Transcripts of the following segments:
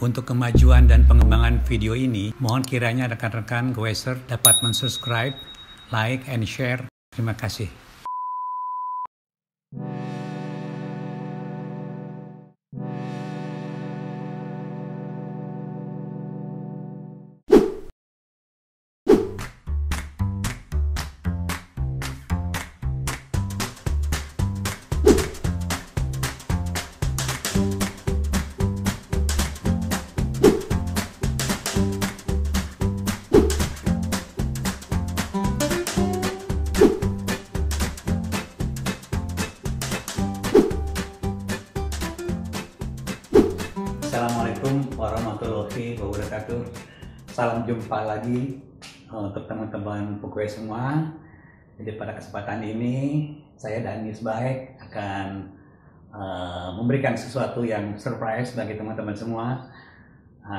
Untuk kemajuan dan pengembangan video ini, mohon kiranya rekan-rekan Goeser dapat mensubscribe, like, and share. Terima kasih. Assalamualaikum warahmatullahi wabarakatuh. Salam jumpa lagi untuk teman-teman pegawai semua. Jadi pada kesempatan ini saya dan Misbaik akan memberikan sesuatu yang surprise bagi teman-teman semua.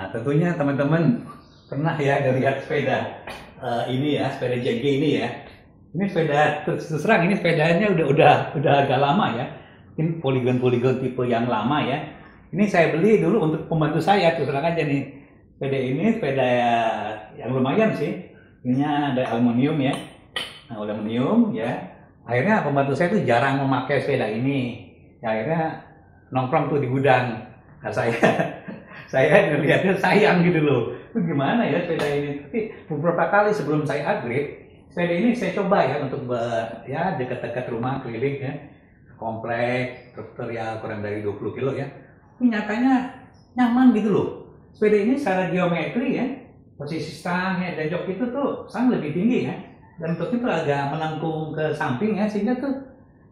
Tentunya teman-teman pernah ya lihat sepeda ini ya, sepeda JG ini ya. Ini sepeda terus terang ini sepedanya udah agak lama ya. Ini poligon-poligon tipe yang lama ya. Ini saya beli dulu untuk pembantu saya, terus terang aja nih. Sepeda ini sepeda yang lumayan sih. Ini ada aluminium ya. Nah, aluminium ya. Akhirnya pembantu saya tuh jarang memakai sepeda ini. Ya, akhirnya nongkrong tuh di gudang. Nah, saya ngeliatnya sayang gitu loh. Gimana ya sepeda ini? Tapi beberapa kali sebelum saya upgrade, sepeda ini saya coba ya untuk ya dekat-dekat rumah keliling ya. Komplek, truk ya kurang dari 20 kilo ya. Ini nyatanya nyaman gitu loh. Sepeda ini secara geometri ya, posisi stang ya, dan jok itu tuh stang lebih tinggi ya, dan bentuknya tuh agak melengkung ke samping ya, sehingga tuh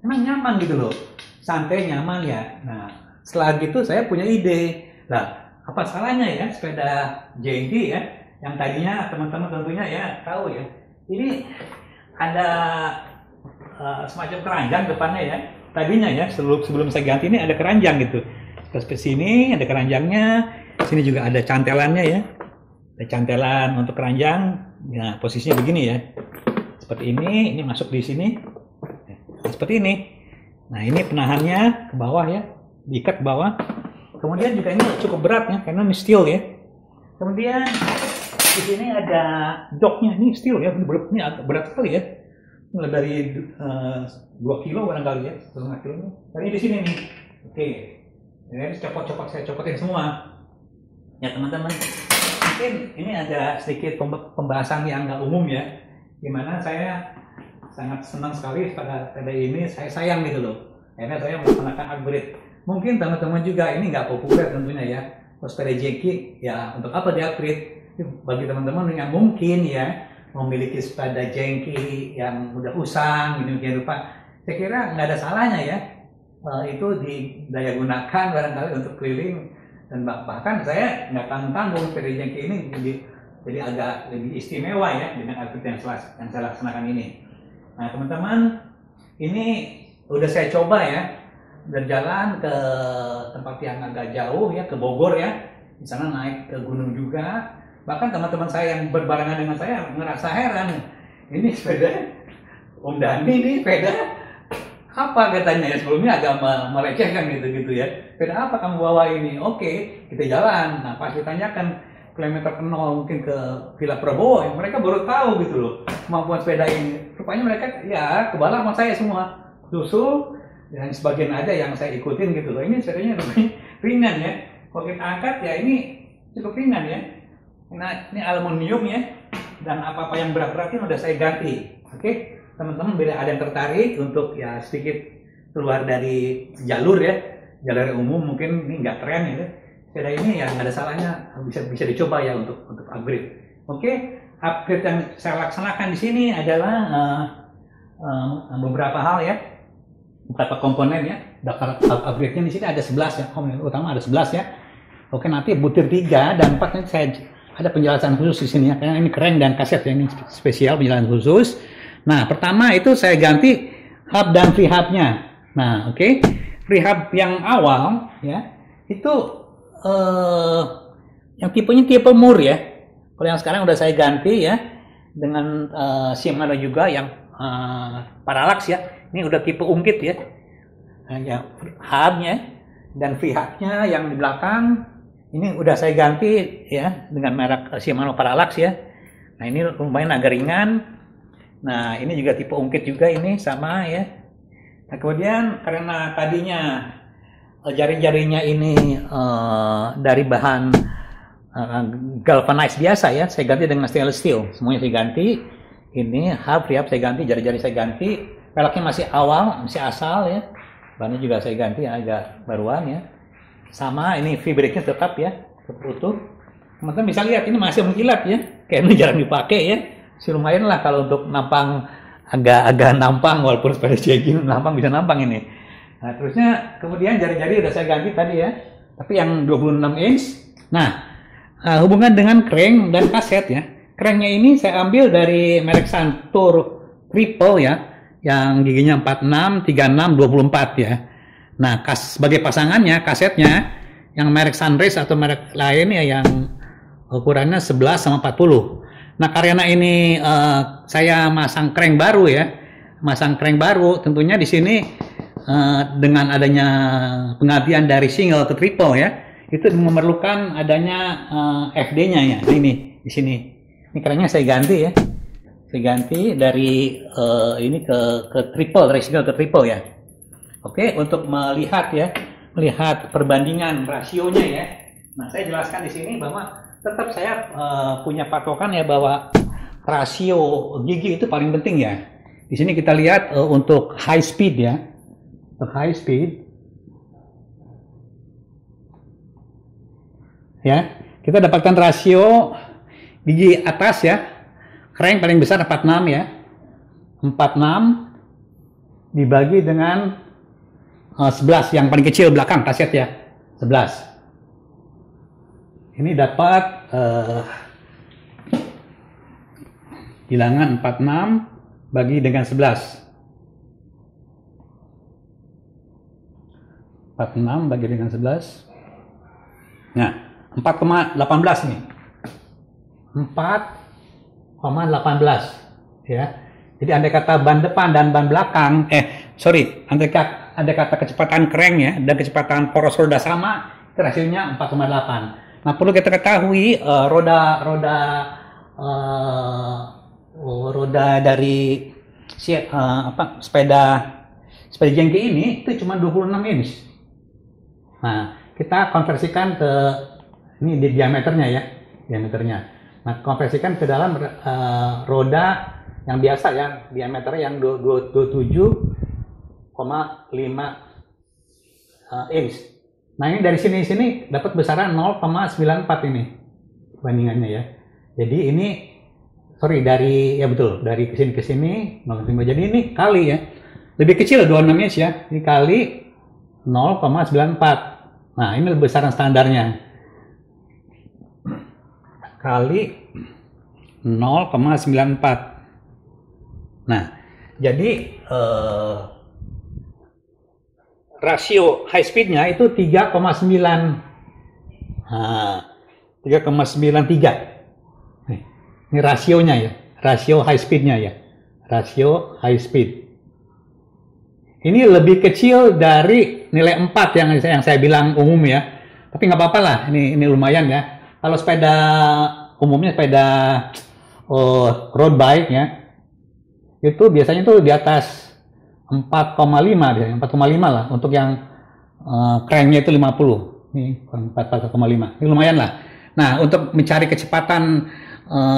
emang nyaman gitu loh, santai nyaman ya. Nah setelah gitu saya punya ide, lah apa salahnya ya sepeda JG ya, yang tadinya teman-teman tentunya ya tahu ya, ini ada semacam keranjang depannya ya, tadinya ya sebelum saya ganti ini ada keranjang gitu. Terus sini ada keranjangnya, sini juga ada cantelannya ya, ada cantelan untuk keranjang. Nah posisinya begini ya, seperti ini masuk di sini, seperti ini. Nah ini penahannya ke bawah ya, diikat ke bawah. Kemudian juga ini cukup berat ya, karena ini steel ya. Kemudian di sini ada joknya, ini steel ya, ini agak berat sekali ya, mulai dari 2 kilo barangkali ya, 1,5 kilo. Tapi di sini nih, oke. Ya, copot-copot saya copotin semua ya teman-teman. Mungkin ini ada sedikit pembahasan yang nggak umum ya, dimana saya sangat senang sekali pada ini, saya sayang gitu loh, karena saya melaksanakan upgrade. Mungkin teman-teman juga ini nggak populer tentunya ya, sepeda JG ya, untuk apa di upgrade? Bagi teman-teman yang mungkin ya memiliki sepeda JG yang udah usang gitu rupa, saya kira nggak ada salahnya ya. Itu didaya gunakan barangkali untuk keliling, dan bahkan saya nggak tanggung sepeda JG ini jadi agak lebih istimewa ya dengan upgrade yang saya laksanakan ini. Nah teman-teman, ini udah saya coba ya, berjalan ke tempat yang agak jauh ya, ke Bogor ya, di sana naik ke gunung juga. Bahkan teman-teman saya yang berbarengan dengan saya ngerasa heran, ini sepeda Om Dani ini sepeda apa katanya ya, sebelumnya agak melecehkan gitu ya. Sepeda apa kamu bawa ini? Oke, kita jalan. Nah pas ditanyakan kilometer 0 mungkin ke Villa Prabowo, ya, mereka baru tahu gitu loh kemampuan sepeda ini. Rupanya mereka ya kebal sama saya semua, susul dan sebagian aja yang saya ikutin gitu loh. Ini sepedanya lebih ringan ya. Kalau kita angkat ya ini cukup ringan ya. Nah ini aluminium ya, dan apa-apa yang berat-berat ini udah saya ganti. Oke. Teman-teman bila ada yang tertarik untuk ya sedikit keluar dari jalur ya, jalur yang umum mungkin ini nggak keren ya, sepeda ini ya nggak ada salahnya, bisa dicoba ya untuk upgrade. Oke, upgrade yang saya laksanakan di sini adalah beberapa hal ya, beberapa komponen ya. Daftar upgrade-nya di sini ada 11 ya, komponen utama ada 11 ya. Oke, nanti butir 3 dan 4 nanti saya ada penjelasan khusus di sini ya, karena ini keren dan kaset ya, ini spesial penjelasan khusus. Nah, pertama itu saya ganti hub dan free hubnya. Nah, oke. Free hub yang awal ya, itu yang tipenya tipe mur ya. Kalau yang sekarang udah saya ganti ya, dengan Shimano juga yang parallax ya. Ini udah tipe ungkit ya. Hubnya dan free hubnya yang di belakang Ini udah saya ganti ya dengan merek Shimano Parallax ya. Nah ini lumayan agak ringan. Nah ini juga tipe ungkit juga ini sama ya. Nah kemudian karena tadinya jari-jarinya ini dari bahan galvanized biasa ya, saya ganti dengan stainless steel. Semuanya saya ganti. Ini hub riap saya ganti, jari-jari saya ganti. Peleknya masih awal, masih asal ya. Bannya juga saya ganti agak baruan ya. Sama ini V-brake-nya tetap ya, tetap utuh. Teman-teman bisa lihat ini masih mengkilat ya, kayak ini jarang dipakai ya. Lumayan lah kalau untuk nampang, agak nampang walaupun sepeda jegging nampang bisa nampang ini. Nah terusnya kemudian jari-jari udah saya ganti tadi ya, tapi yang 26 inch. Nah hubungan dengan crank dan kaset ya. Cranknya ini saya ambil dari merek Santur Triple ya, yang giginya 46, 36, 24 ya. Nah, sebagai pasangannya, kasetnya yang merek Sunrace atau merek lain ya yang ukurannya 11 sama 40. Nah, karena ini saya masang crank baru ya. Masang crank baru tentunya di sini dengan adanya penggantian dari single ke triple ya, itu memerlukan adanya FD-nya ya. Ini di sini. Ini cranknya saya ganti ya. Saya ganti dari ini ke triple, dari single ke triple ya. Oke, untuk melihat ya, melihat perbandingan rasionya ya. Nah, saya jelaskan di sini bahwa tetap saya punya patokan ya bahwa rasio gigi itu paling penting ya. Di sini kita lihat untuk high speed ya. Untuk high speed ya, kita dapatkan rasio gigi atas ya. Crank paling besar 46 ya. 46 dibagi dengan 11 yang paling kecil belakang kaset ya, 11. Ini dapat bilangan 46 bagi dengan 11. 46 bagi dengan 11. Nah, 4,18 nih. 4,18 ya. Jadi andai kata ban depan dan ban belakang, andai kata kecepatan crank ya dan kecepatan poros roda sama, itu rasionya 4,8. Nah, perlu kita ketahui roda dari sepeda jengki ini itu cuma 26 inch. Nah, kita konversikan ke ini di diameternya ya, diameternya. Nah, konversikan ke dalam roda yang biasa ya, diameternya yang 27,5 inch. Nah, ini dari sini dapat besaran 0,94 ini bandingannya ya. Jadi ini dari kesini ke sini 0,5. Jadi ini kali ya. Lebih kecil 26 inch ya. Ini kali 0,94. Nah, ini besaran standarnya. Kali 0,94. Nah, jadi rasio high speednya itu 3,9. Nah, 3,93. Ini rasionya ya, rasio high speednya ya, rasio high speed. Ini lebih kecil dari nilai 4 yang saya bilang umum ya, tapi nggak apa-apa lah, ini lumayan ya. Kalau sepeda umumnya sepeda road bike ya, itu biasanya tuh di atas 4,5 dia, 4,5 lah untuk yang cranknya itu 50. Ini 4,5. Ini lumayan lah. Nah, untuk mencari kecepatan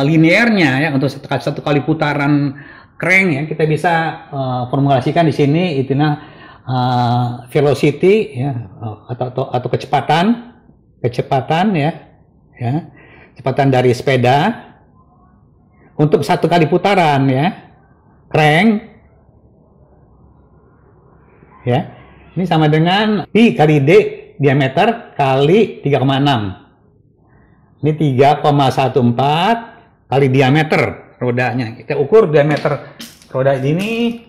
linearnya ya untuk satu kali putaran crank ya, kita bisa formulasikan di sini itunya velocity ya atau kecepatan ya, kecepatan dari sepeda untuk satu kali putaran ya crank ya, ini sama dengan Pi kali D diameter kali 3,6. Ini 3,14 kali diameter rodanya. Kita ukur diameter roda ini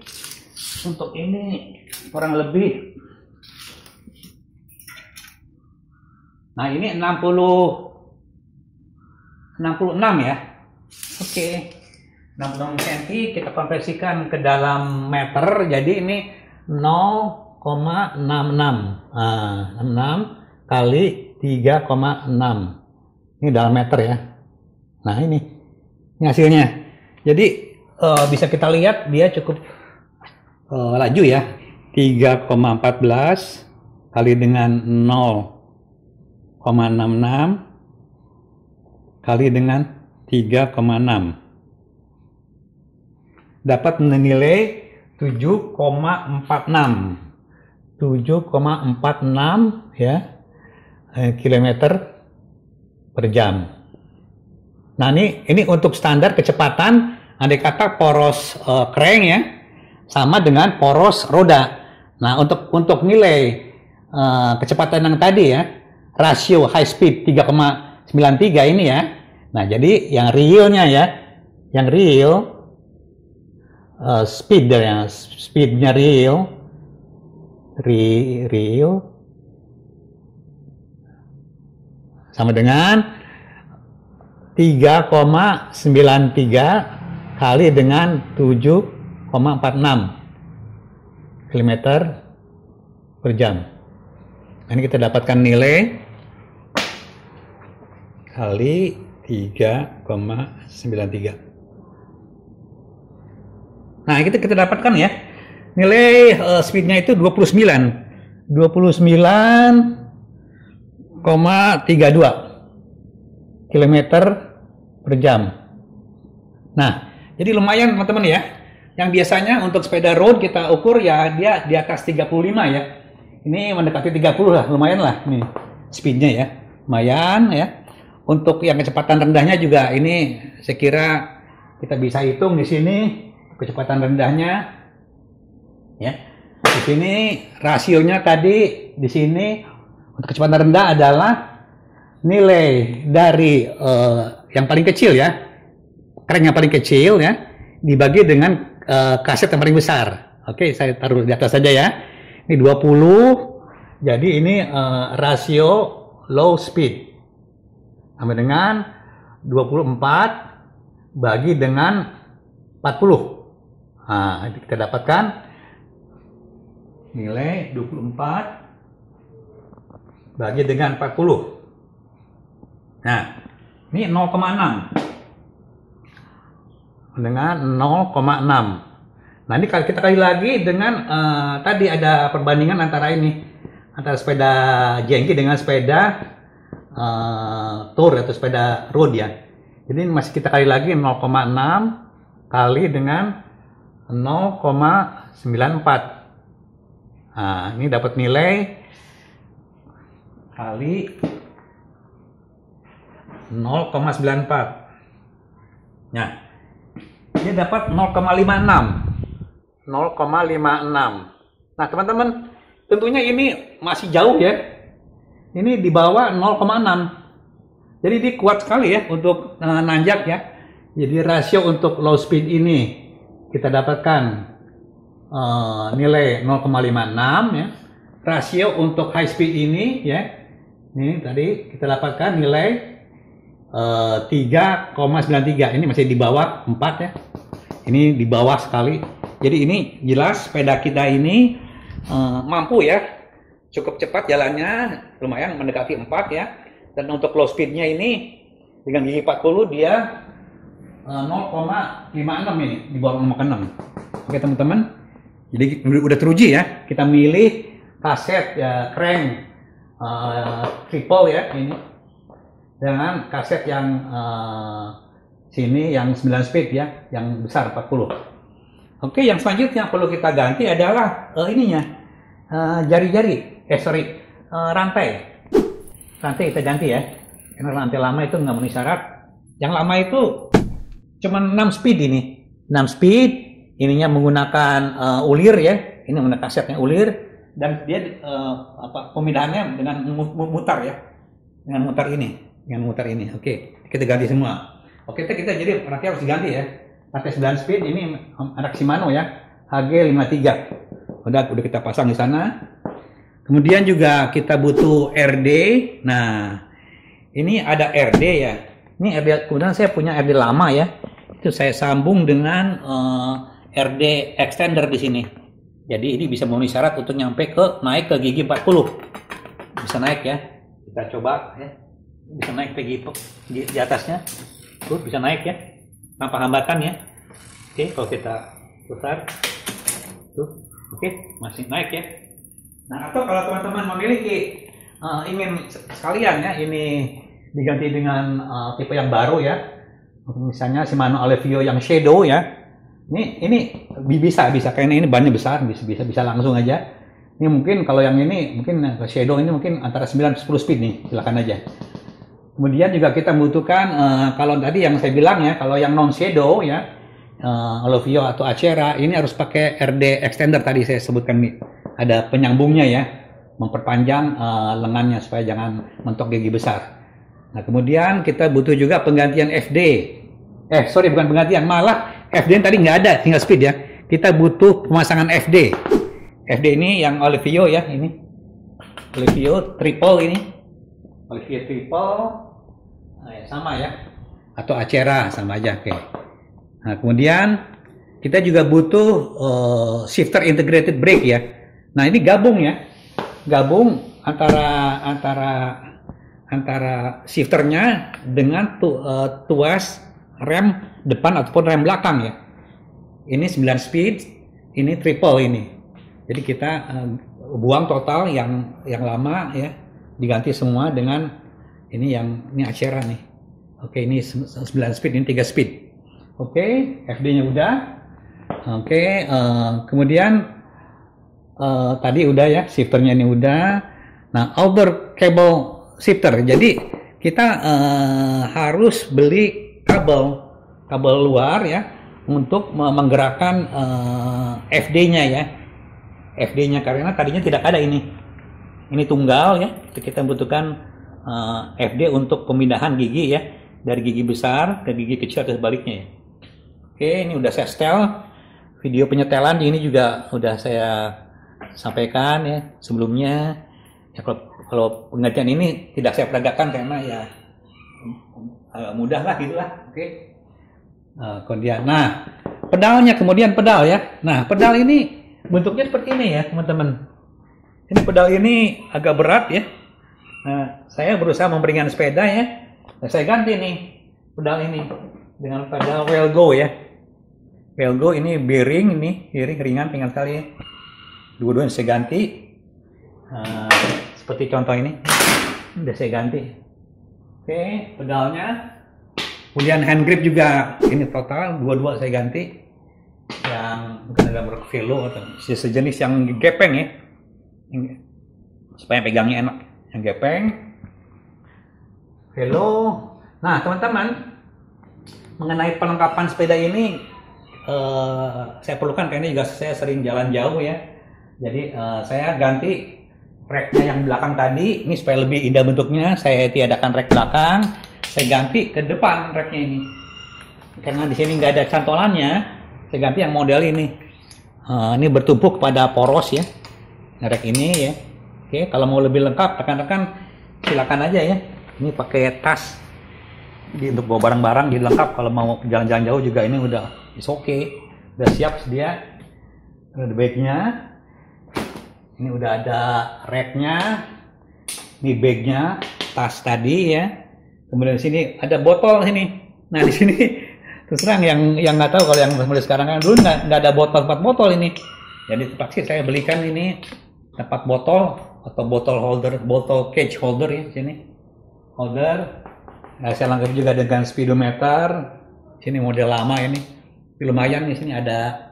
untuk ini kurang lebih. Nah, ini 66 ya. Oke. 66 cm kita konversikan ke dalam meter, jadi ini 0,66. Nah, 66 kali 3,6. Ini dalam meter ya. Nah ini hasilnya. Jadi bisa kita lihat dia cukup laju ya. 3,14 kali dengan 0,66 kali dengan 3,6 dapat menilai 7,46 ya kilometer per jam. Nah ini untuk standar kecepatan, andai kata poros crank ya sama dengan poros roda. Nah untuk nilai kecepatan yang tadi ya, rasio high speed 3,93 ini ya. Nah jadi yang realnya ya, yang real speednya real sama dengan 3,93 kali dengan 7,46 km per jam. Ini kita dapatkan nilai kali 3,93. Nah, kita dapatkan ya. Nilai speednya itu 29,32 km per jam. Nah, jadi lumayan teman-teman ya. Yang biasanya untuk sepeda road kita ukur ya dia di atas 35 ya. Ini mendekati 30 lah, lumayan lah nih speednya ya. Lumayan ya. Untuk yang kecepatan rendahnya juga ini saya kira kita bisa hitung di sini kecepatan rendahnya ya. Di sini rasionya tadi di sini untuk kecepatan rendah adalah nilai dari yang paling kecil ya, crank yang paling kecil ya, dibagi dengan kaset yang paling besar. Oke, saya taruh di atas saja ya. Ini 20, jadi ini rasio low speed sama dengan 24 bagi dengan 40. Nah, kita dapatkan nilai 24 bagi dengan 40. Nah, ini 0,6 dengan 0,6. Nah, ini kalau kita kali lagi dengan tadi ada perbandingan antara ini, antara sepeda jengki dengan sepeda tour atau sepeda road ya. Jadi masih kita kali lagi 0,6 kali dengan 0,94. Nah, ini dapat nilai kali 0,94. Nah, dia dapat 0,56. 0,56. Nah, teman-teman, tentunya ini masih jauh ya. Ini di bawah 0,6. Jadi dia kuat sekali ya untuk nanjak ya. Jadi rasio untuk low speed ini kita dapatkan nilai 0,56 ya. Rasio untuk high speed ini ya. Ini tadi kita dapatkan nilai 3,93. Ini masih di bawah 4 ya. Ini di bawah sekali. Jadi ini jelas sepeda kita ini mampu ya, cukup cepat jalannya, lumayan mendekati 4 ya. Dan untuk low speednya ini dengan gigi 40 dia 0,56 ini, di bawah 0,6. Oke teman-teman, jadi udah teruji ya. Kita milih kaset ya, crank triple ya ini, dengan kaset yang sini yang 9 speed ya, yang besar 40. Oke, yang selanjutnya perlu kita ganti adalah ininya, jari-jari, rantai kita ganti ya, karena rantai lama itu nggak memenuhi syarat. Yang lama itu cuma 6 speed ini, 6 speed, ininya menggunakan ulir ya, ini menggunakan kasetnya ulir, dan dia pemindahannya dengan mutar ya, dengan mutar ini, Oke, kita ganti semua. Oke, kita jadi rantai harus diganti ya. Rantai 9 speed ini anak Shimano ya, HG53. Udah kita pasang di sana. Kemudian juga kita butuh RD. Nah, ini ada RD ya. Ini RD, kemudian saya punya RD lama ya. Itu saya sambung dengan RD extender di sini. Jadi ini bisa memenuhi syarat untuk naik ke gigi 40. Bisa naik ya. Kita coba ya, bisa naik di atasnya, tuh bisa naik ya, tanpa hambatan ya. Oke, kalau kita putar, tuh, oke, masih naik ya. Nah, atau kalau teman-teman memiliki ingin sekalian ya, ini diganti dengan tipe yang baru ya, misalnya Shimano Alevio yang shadow ya. Ini bisa karena ini bannya besar, bisa langsung aja. Ini mungkin kalau yang ini mungkin shadow ini mungkin antara 9-10 speed nih, silakan aja. Kemudian juga kita membutuhkan kalau tadi yang saya bilang ya, kalau yang non shadow ya, Alevio atau Acera ini harus pakai RD extender tadi saya sebutkan nih. Ada penyambungnya ya, memperpanjang lengannya supaya jangan mentok gigi besar. Nah, kemudian kita butuh juga penggantian FD. Bukan penggantian, malah FD tadi nggak ada, tinggal speed ya. Kita butuh pemasangan FD. FD ini yang Alevio ya, ini Alevio triple ini, Alevio triple, sama ya, atau Acera sama aja, oke. Nah, kemudian kita juga butuh shifter integrated brake ya. Nah, ini gabung antara shifternya dengan tuas rem depan ataupun rem belakang ya. Ini 9 speed, ini triple ini. Jadi kita buang total yang lama ya, diganti semua dengan ini Acera nih. Oke, ini 9 speed, ini 3 speed. Oke, FD-nya udah. Oke, kemudian tadi udah ya, shifternya ini udah. Nah, outer cable shifter. Jadi kita harus beli kabel luar ya untuk menggerakkan FD-nya ya. FD-nya karena tadinya tidak ada ini tunggal ya. Kita butuhkan FD untuk pemindahan gigi ya, dari gigi besar ke gigi kecil atau sebaliknya ya. Oke, ini udah saya setel. Video penyetelan ini juga udah saya sampaikan ya sebelumnya. Ya, kalau penggantian ini tidak saya peragakan karena ya mudah lah gitulah. Oke. Kemudian, nah pedalnya, kemudian pedal ya. Nah, pedal ini bentuknya seperti ini ya teman-teman. Ini pedal ini agak berat ya. Nah, saya berusaha memperingan sepeda ya. Nah, saya ganti nih pedal ini dengan pedal Wellgo ya. Wellgo ini bearing ringan ringan sekali ya. Dua-duanya saya ganti. Seperti contoh ini udah saya ganti. Oke, pedalnya. Kemudian hand grip juga ini total dua-dua saya ganti. Yang bukan ada velo atau sejenis yang gepeng ya. Supaya pegangnya enak. Yang gepeng. Velo. Nah, teman-teman, mengenai perlengkapan sepeda ini saya perlukan karena juga saya sering jalan jauh ya. Jadi saya ganti racknya yang belakang tadi, ini supaya lebih indah bentuknya, saya tiadakan rack belakang, saya ganti ke depan racknya ini. Karena di sini nggak ada cantolannya, saya ganti yang model ini. Ini bertumpuk pada poros ya, rack ini ya. Oke, kalau mau lebih lengkap, rekan-rekan silakan aja ya. Ini pakai tas, untuk bawa barang-barang, jadi lengkap. Kalau mau jalan-jalan jauh juga ini udah oke, udah siap sedia. Ada bagnya. Ini udah ada racknya, ini bagnya, tas tadi ya. Kemudian di sini ada botol sini. Nah, di sini terus terang yang nggak tahu, kalau yang mulai sekarang kan dulu nggak ada tempat botol ini. Jadi terpaksa saya belikan ini tempat botol atau botol cage holder ya di sini. Holder. Nah, saya lengkapi juga dengan speedometer. Sini model lama ini. Tapi lumayan di sini ada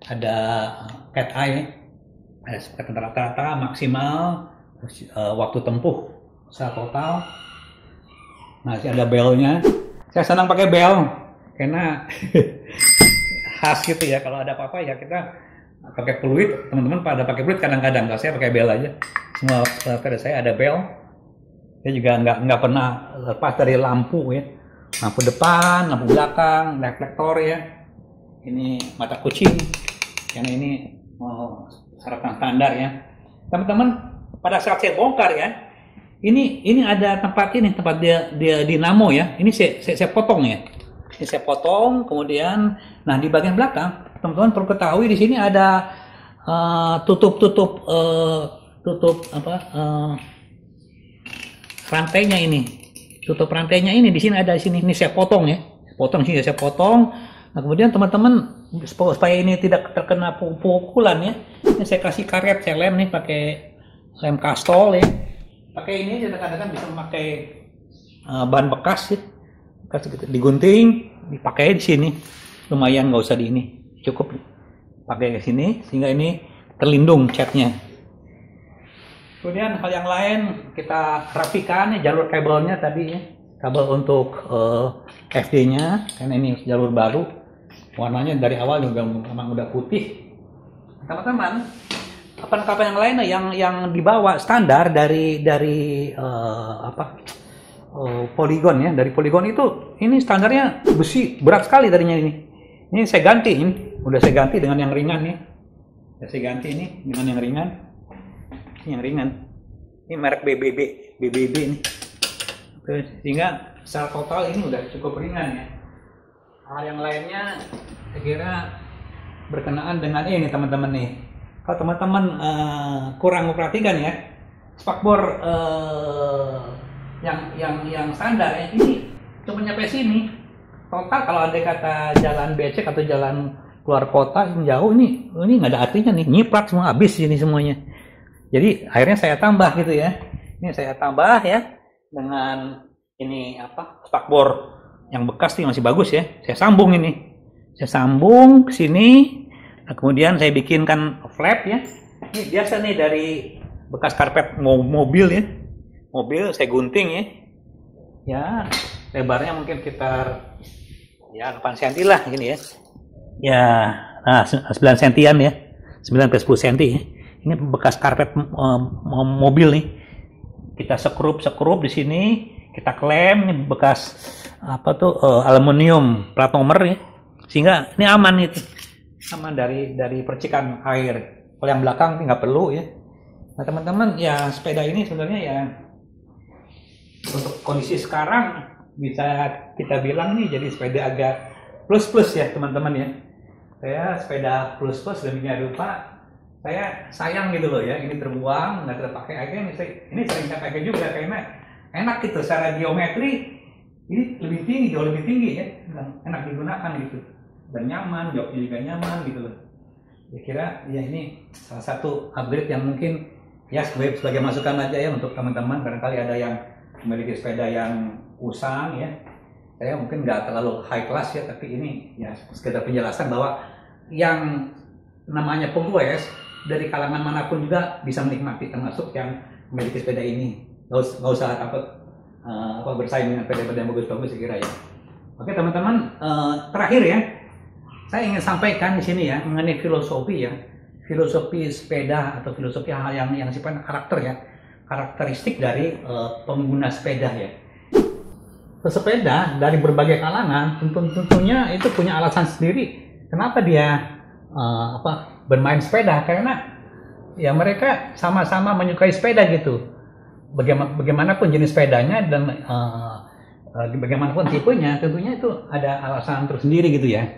cat eye. Rata-rata maksimal waktu tempuh secara total. Nah, sini ada belnya. Saya senang pakai bel karena khas gitu ya. Kalau ada apa-apa ya kita pakai peluit. Teman-teman pada pakai peluit kadang-kadang. Kalau saya pakai bel aja. Semua sepeda saya ada bel. Saya juga nggak pernah lepas dari lampu ya. Lampu depan, lampu belakang, reflektor ya. Ini mata kucing. Yang ini syarat standar ya. Teman-teman, pada saat saya bongkar ya, ini ada tempat dia dinamo ya. Ini saya potong ya. Ini saya potong, kemudian nah di bagian belakang, teman-teman perlu ketahui di sini ada tutup rantainya ini. Tutup rantainya ini di sini ada di sini. Ini saya potong ya. Potong sini saya potong. Nah, kemudian teman-teman supaya ini tidak terkena pukulan ya. Ini saya kasih karet, saya lem nih pakai lem kastol ya. Pakai ini kadang-kadang bisa memakai bahan bekas ya. Bekas gitu. Digunting, dipakai di sini. Lumayan, nggak usah di ini. Cukup pakai ke sini sehingga ini terlindung catnya. Kemudian hal yang lain kita rapikan ya, jalur kabelnya tadi ya. Kabel untuk FD-nya, karena ini jalur baru. Warnanya dari awal juga memang udah putih. Teman-teman, kapan-kapan yang lain yang dibawa standar dari poligon ya. Dari poligon itu ini standarnya besi berat sekali tadinya ini. Ini saya ganti ini. Udah saya ganti dengan yang ringan nih. Saya ganti ini dengan yang ringan. Ini yang ringan. Ini merek BBB ini. Sehingga secara total ini udah cukup ringan ya. Hal yang lainnya saya kira berkenaan dengan ini teman-teman nih. Kalau teman-teman kurang memperhatikan ya, spakbor yang standar ya, ini cuma nyampe sini. Total kalau ada kata jalan becek atau jalan keluar kota yang jauh ini nggak ada artinya nih, nyiprat semua habis ini semuanya. Jadi akhirnya saya tambah gitu ya. Ini saya tambah ya dengan ini spakbor yang bekas nih masih bagus ya. Saya sambung ini. Saya sambung ke sini. Nah, kemudian saya bikinkan flap ya. Ini biasa nih dari bekas karpet mobil ya. Mobil saya gunting ya. Ya, lebarnya mungkin sekitar ya 8 cm lah gini ya. Ya, nah 9 cm ya. 9 ke 10 cm ya. Ini bekas karpet mobil nih. Kita sekrup di sini, kita klem, ini bekas aluminium plat nomor ya. Sehingga ini aman itu. Aman dari percikan air. Kalau yang belakang nggak perlu ya. Nah, teman-teman, ya sepeda ini sebenarnya ya untuk kondisi sekarang bisa kita bilang nih jadi sepeda agak plus ya teman-teman ya. Saya sepeda plus demikian rupa saya sayang gitu loh ya, ini terbuang nggak terpakai, akhirnya ini sering saya pakai juga karena enak gitu secara geometri, ini jauh lebih tinggi ya, enak digunakan gitu dan nyaman, joknya juga nyaman gitu loh. Ya kira ya ini salah satu upgrade yang mungkin ya sebagai masukan aja ya untuk teman-teman, barangkali ada yang memiliki sepeda yang usang ya, saya mungkin nggak terlalu high class ya, tapi ini ya sekedar penjelasan bahwa yang namanya penggoes dari kalangan manapun juga bisa menikmati, termasuk yang memiliki sepeda ini. Nggak usah takut bersaing dengan sepeda yang bagus-bagus saya kira ya. Oke teman-teman, terakhir ya, saya ingin sampaikan di sini ya mengenai filosofi ya, filosofi sepeda atau filosofi hal yang sifatnya karakter ya, karakteristik dari pengguna sepeda ya. Pesepeda dari berbagai kalangan tentunya itu punya alasan sendiri kenapa dia bermain sepeda, karena ya mereka sama-sama menyukai sepeda gitu. Bagaimanapun jenis sepedanya dan bagaimanapun tipenya, tentunya itu ada alasan tersendiri gitu ya.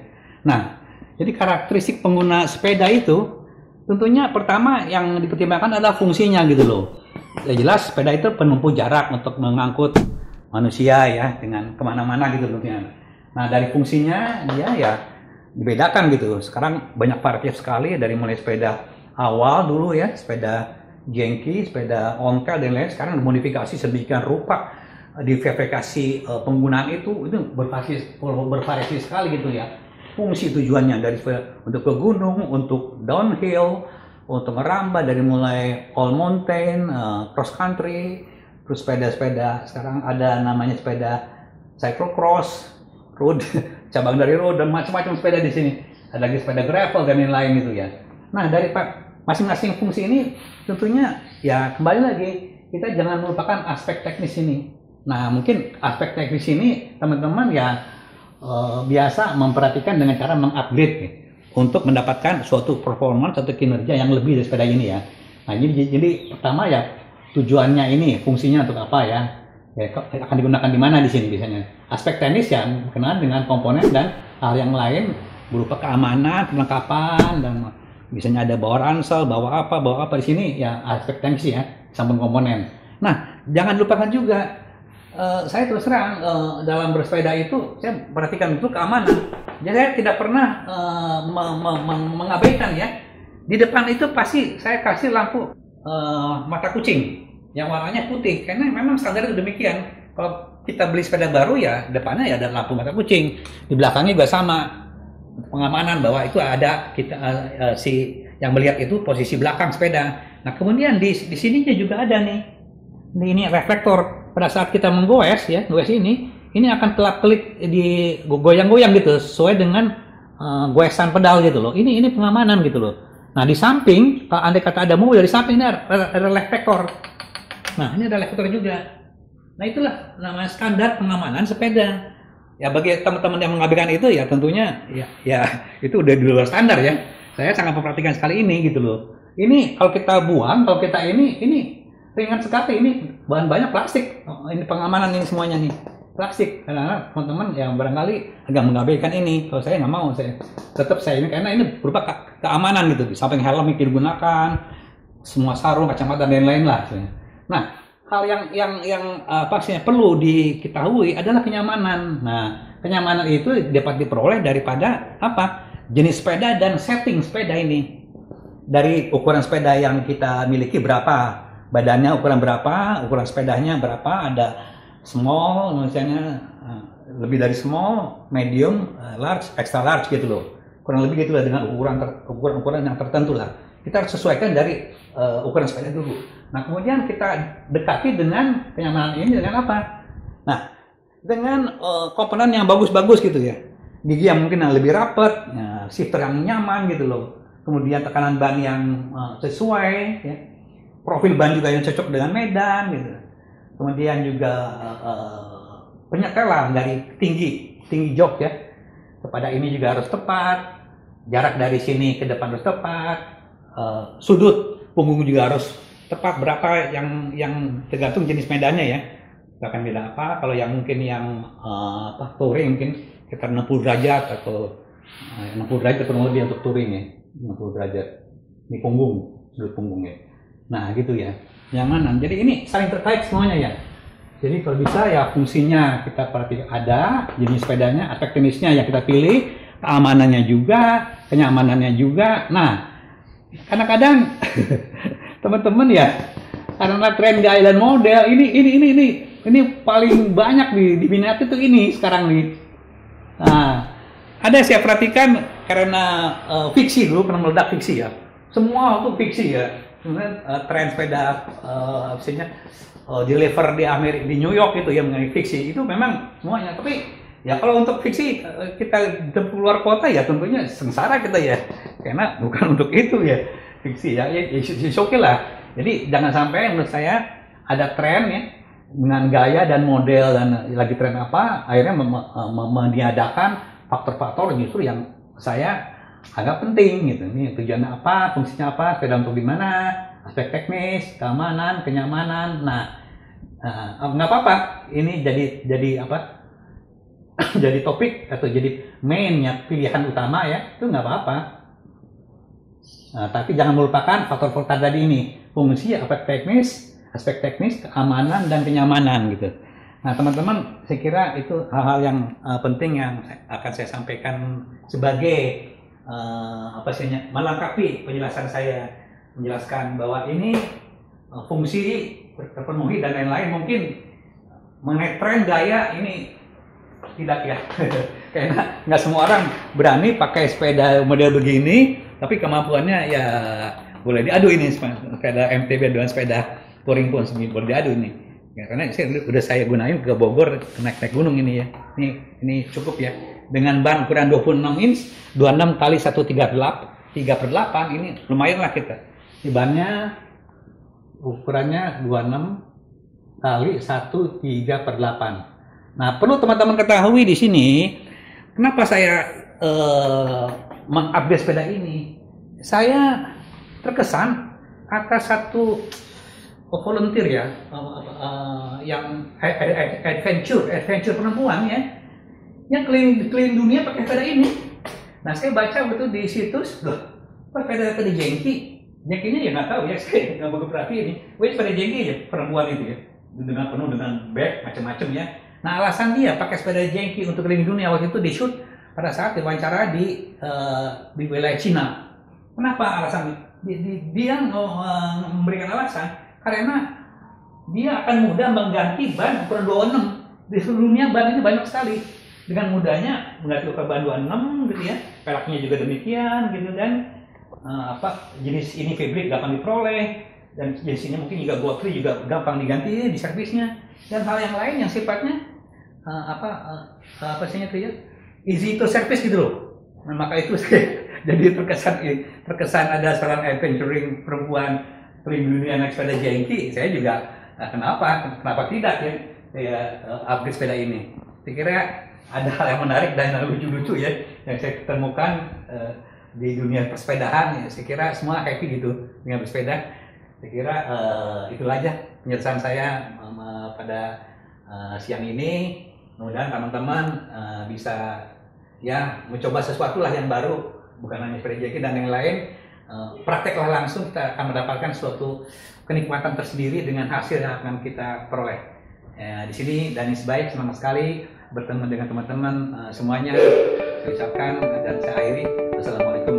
Nah, jadi karakteristik pengguna sepeda itu tentunya pertama yang dipertimbangkan adalah fungsinya gitu loh. Ya jelas sepeda itu penempuh jarak untuk mengangkut manusia ya dengan kemana-mana gitu tentunya. Nah dari fungsinya dia ya dibedakan gitu. Sekarang banyak variasi sekali, dari mulai sepeda awal dulu ya, sepeda jengki, sepeda ontel dan lain, sekarang dimodifikasi sedemikian rupa, diverifikasi penggunaan itu bervariasi sekali gitu ya. Fungsi tujuannya dari untuk ke gunung, untuk downhill, untuk merambah dari mulai all mountain, cross country, terus sepeda-sepeda sekarang ada namanya sepeda cyclocross, road, cabang dari road dan macam-macam sepeda di sini. Ada lagi sepeda gravel dan lain-lain gitu ya. Nah dari masing-masing fungsi ini tentunya ya kembali lagi kita jangan melupakan aspek teknis ini. Nah mungkin aspek teknis ini teman-teman ya biasa memperhatikan dengan cara mengupgrade ya, untuk mendapatkan suatu performance atau kinerja yang lebih dari sepeda ini ya. Nah jadi pertama ya tujuannya ini, fungsinya untuk apa ya? Ya akan digunakan di mana di sini biasanya. Aspek teknis ya berkenaan dengan komponen dan hal yang lain berupa keamanan, perlengkapan dan misalnya ada bawa ransel, bawa apa di sini ya aspek teknis ya, samping komponen. Nah jangan lupakan juga, saya terus terang dalam bersepeda itu saya perhatikan itu keamanan. Jadi saya tidak pernah mengabaikan ya. Di depan itu pasti saya kasih lampu mata kucing yang warnanya putih, karena memang standar itu demikian. Kalau kita beli sepeda baru ya depannya ya ada lampu mata kucing, di belakangnya juga sama, pengamanan bahwa itu ada kita si yang melihat itu posisi belakang sepeda. Nah kemudian di sininya juga ada nih, ini reflektor. Pada saat kita menggoes ya, goes ini akan kelap-kelip di goyang-goyang gitu sesuai dengan goesan pedal gitu loh. Ini pengamanan gitu loh. Nah di samping, kalau andai kata ada mobil di samping ini ada reflektor. Nah ini ada reflektor juga. Nah itulah namanya standar pengamanan sepeda. Ya bagi teman-teman yang mengabaikan itu ya tentunya ya itu udah di luar standar ya. Saya sangat memperhatikan sekali ini gitu loh. Ini kalau kita buang, kalau kita ini ringan sekali, ini bahan banyak plastik. Ini pengamanan ini semuanya nih plastik. Karena teman-teman yang barangkali agak mengabaikan ini. Kalau saya nggak mau, saya tetap ini karena ini berupa keamanan gitu. Di samping helm yang digunakan, semua sarung, kacamata dan lain-lain lah. Nah, hal yang perlu diketahui adalah kenyamanan. Nah, kenyamanan itu dapat diperoleh daripada jenis sepeda dan setting sepeda ini. Dari ukuran sepeda yang kita miliki berapa, badannya ukuran berapa, ukuran sepedanya berapa, ada small, misalnya lebih dari small, medium, large, extra large gitu loh. Kurang lebih gitu lah dengan ukuran yang tertentu lah. Kita harus sesuaikan dari ukuran sepeda dulu. Nah kemudian kita dekati dengan kenyamanan ini dengan apa? Nah dengan komponen yang bagus-bagus gitu ya. Gigi yang mungkin yang lebih rapat, shifter yang nyaman gitu loh. Kemudian tekanan ban yang sesuai, ya. Profil ban juga yang cocok dengan medan gitu. Kemudian juga penyetelan dari tinggi jok ya. Kepada ini juga harus tepat. Jarak dari sini ke depan harus tepat. Sudut punggung juga harus tepat berapa yang tergantung jenis medannya ya. Bahkan beda apa kalau yang mungkin yang touring mungkin sekitar 60 derajat atau 60 derajat kurang lebih untuk touring ya. 60 derajat. Ini punggung, sudut punggungnya. Nah, gitu ya. Nyaman. Jadi ini saling terkait semuanya ya. Jadi kalau bisa ya fungsinya kita perhatikan ada, jenis sepedanya, aspek teknisnya yang kita pilih, keamanannya juga, kenyamanannya juga. Nah, kadang-kadang teman-teman ya karena tren gaya dan model ini paling banyak diminati tuh ini sekarang nih. Nah, ada saya perhatikan karena fiksi dulu pernah meledak fiksi ya. Semua itu fiksi ya. Kemudian tren sepeda deliver di Amerika, di New York itu ya mengenai fiksi itu memang semuanya. Tapi ya kalau untuk fiksi kita keluar kota ya tentunya sengsara kita ya. Karena bukan untuk itu ya. Fiksi ya, oke lah. Jadi jangan sampai menurut saya ada tren ya dengan gaya dan model dan lagi tren apa akhirnya meniadakan faktor-faktor justru yang saya agak penting gitu. Ini tujuannya apa, fungsinya apa, sepeda untuk di mana, aspek teknis, keamanan, kenyamanan. Nah, nggak apa-apa. Ini jadi apa? Jadi topik atau jadi mainnya pilihan utama ya, itu nggak apa-apa. Tapi jangan melupakan faktor-faktor tadi ini, fungsi, aspek teknis, keamanan dan kenyamanan gitu. Nah teman-teman, saya kira itu hal-hal yang penting yang akan saya sampaikan sebagai melengkapi penjelasan saya, menjelaskan bahwa ini fungsi terpenuhi dan lain-lain. Mungkin mengenai tren gaya ini tidak ya, karena nggak semua orang berani pakai sepeda model begini. Tapi kemampuannya ya boleh diadu ini sepeda MTB dengan sepeda touring pun boleh diadu ini. Ya, karena udah saya gunain ke Bogor naik gunung ini ya. Ini cukup ya. Dengan ban ukuran 26 inch, 26 kali 1/3/8 ini lumayan lah kita. Ini bannya ukurannya 26 kali 1/3/8. Nah perlu teman-teman ketahui di sini kenapa saya mengupdate sepeda ini. Saya terkesan atas satu volunteer ya, yang adventure perempuan ya, yang keliling dunia pakai sepeda ini. Nah saya baca betul di situs, loh, sepeda jengki, jengkinya ya nggak tahu ya, saya nggak begitu perhati ini. Sepeda jengki ya perempuan itu ya, dengan penuh dengan bag macam-macam ya. Nah, alasan dia pakai sepeda jengki untuk keliling dunia waktu itu di shoot pada saat diwawancara di wilayah Cina. Kenapa alasan dia memberikan alasan? Karena dia akan mudah mengganti ban ukuran 26. Di seluruh dunia ban ini banyak sekali. Dengan mudahnya mengganti ukuran ban 26 gitu ya. Peleknya juga demikian gitu, dan jenis ini fabrik gampang diperoleh, dan jenis ini mungkin juga Godfrey juga gampang diganti di servisnya, dan hal yang lain yang sifatnya easy to service gitu loh. Nah, maka itu saya jadi terkesan ada seorang adventuring perempuan keliling dunia naik sepeda jengki. Saya juga kenapa tidak ya saya upgrade sepeda ini. Saya kira ada hal yang menarik dan lucu-lucu ya yang saya temukan di dunia persepedahan. Ya, saya kira semua happy gitu dengan bersepeda. Saya kira itulah aja penjelasan saya pada siang ini. Mudah-mudahan teman-teman bisa ya mencoba sesuatu lah yang baru, bukan hanya sepeda jengki dan yang lain. Prakteklah langsung, kita akan mendapatkan suatu kenikmatan tersendiri dengan hasil yang akan kita peroleh. Di sini Danis Baik senang sekali bertemu dengan teman-teman semuanya. Saya ucapkan dan saya akhiri. Wassalamualaikum